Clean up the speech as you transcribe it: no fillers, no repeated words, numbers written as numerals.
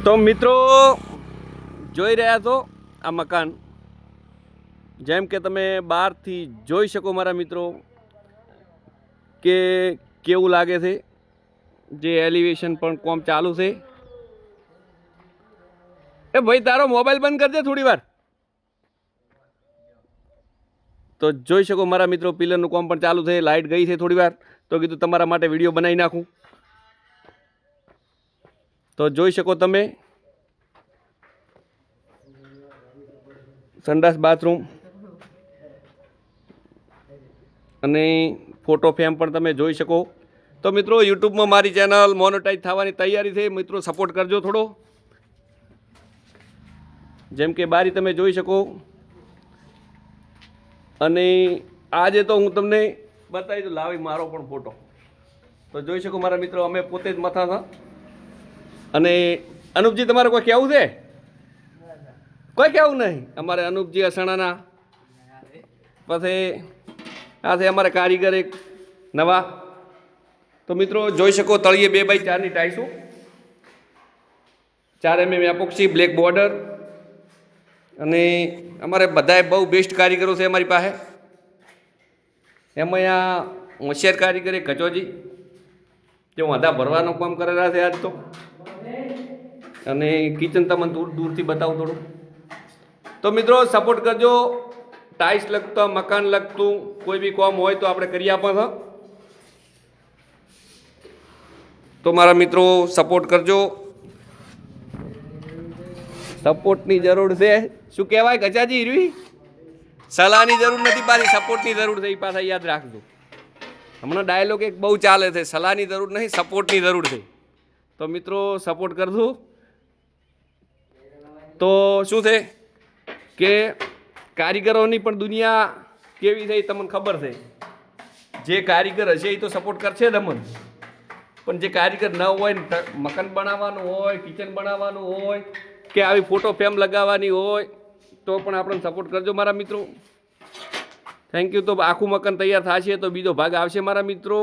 તો મિત્રો જોઈ રહ્યા છો આ મકાન, જેમ કે તમે બહારથી જોઈ શકો મારા મિત્રો કે કેવું લાગે છે. જે એલિવેશન પણ કોમ ચાલુ છે. એ ભાઈ તારો મોબાઈલ બંધ કરજે થોડી વાર. તો જોઈ શકો મારા મિત્રો પિલરનું કોમ પણ ચાલુ છે. લાઇટ ગઈ છે થોડી વાર, તો કીધું તમારા માટે વિડીયો બનાવી નાખું. તો જોઈ શકો તમે સંડાસ બાથરૂમ અને ફોટો ફ્રેમ પણ તમે જોઈ શકો. તો મિત્રો યુટ્યુબમાં મારી ચેનલ મોનેટાઈઝ થવાની તૈયારી છે. મિત્રો સપોર્ટ કરજો થોડો. જેમ કે બારી તમે જોઈ શકો. અને આજે તો હું તમને બતાવી દઉં, લાવી મારો પણ ફોટો. તો જોઈ શકો મારા મિત્રો, અમે પોતે જ મથા હતા. અને અનુપજી તમારે કોઈ કહેવું છે? કોઈ કહેવું નહીં. અમારે અનુપજી અસાણાના. પછી આ છે અમારે કારીગર એક નવા. તો મિત્રો જોઈ શકો તળિયે 2x4ની ટાઈસો, 4 mm એપોક્સી, બ્લેક બોર્ડર. અને અમારે બધાએ બહુ બેસ્ટ કારીગરો છે અમારી પાસે. એમાં આ હોશિયાર કારીગર એક કચોજી, જે વાંધા ભરવાનું કામ કરેલા છે આજ તો. અને કિચન તમને દૂરથી બતાવું થોડું. તો મિત્રો સપોર્ટ કરજો. ટાઇલ્સ લગતું, મકાન લગતું કોઈ બી કામ હોય તો આપણે કરી આપો છો. તો મારા મિત્રો સપોર્ટ કરજો. સપોર્ટની જરૂર છે. શું કહેવાય ગજાજી હીરવી? સલાહની જરૂર નથી પાછી, સપોર્ટની જરૂર છે. એ પાછા યાદ રાખજો. હમણાં ડાયલોગ એક બહુ ચાલે છે, સલાહની જરૂર નહીં, સપોર્ટની જરૂર છે. તો મિત્રો સપોર્ટ કરજો. તો શું છે કે કારીગરોની પણ દુનિયા કેવી છે એ તમને ખબર છે. જે કારીગર હશે એ તો સપોર્ટ કરશે જ અમને. પણ જે કારીગર ન હોય, મકાન બનાવવાનું હોય, કિચન બનાવવાનું હોય, કે આવી ફોટો ફ્રેમ લગાવવાની હોય, તો પણ આપણને સપોર્ટ કરજો મારા મિત્રો. Thank you. તો આખું મકાન તૈયાર થશે તો બીજો ભાગ આવશે મારા મિત્રો.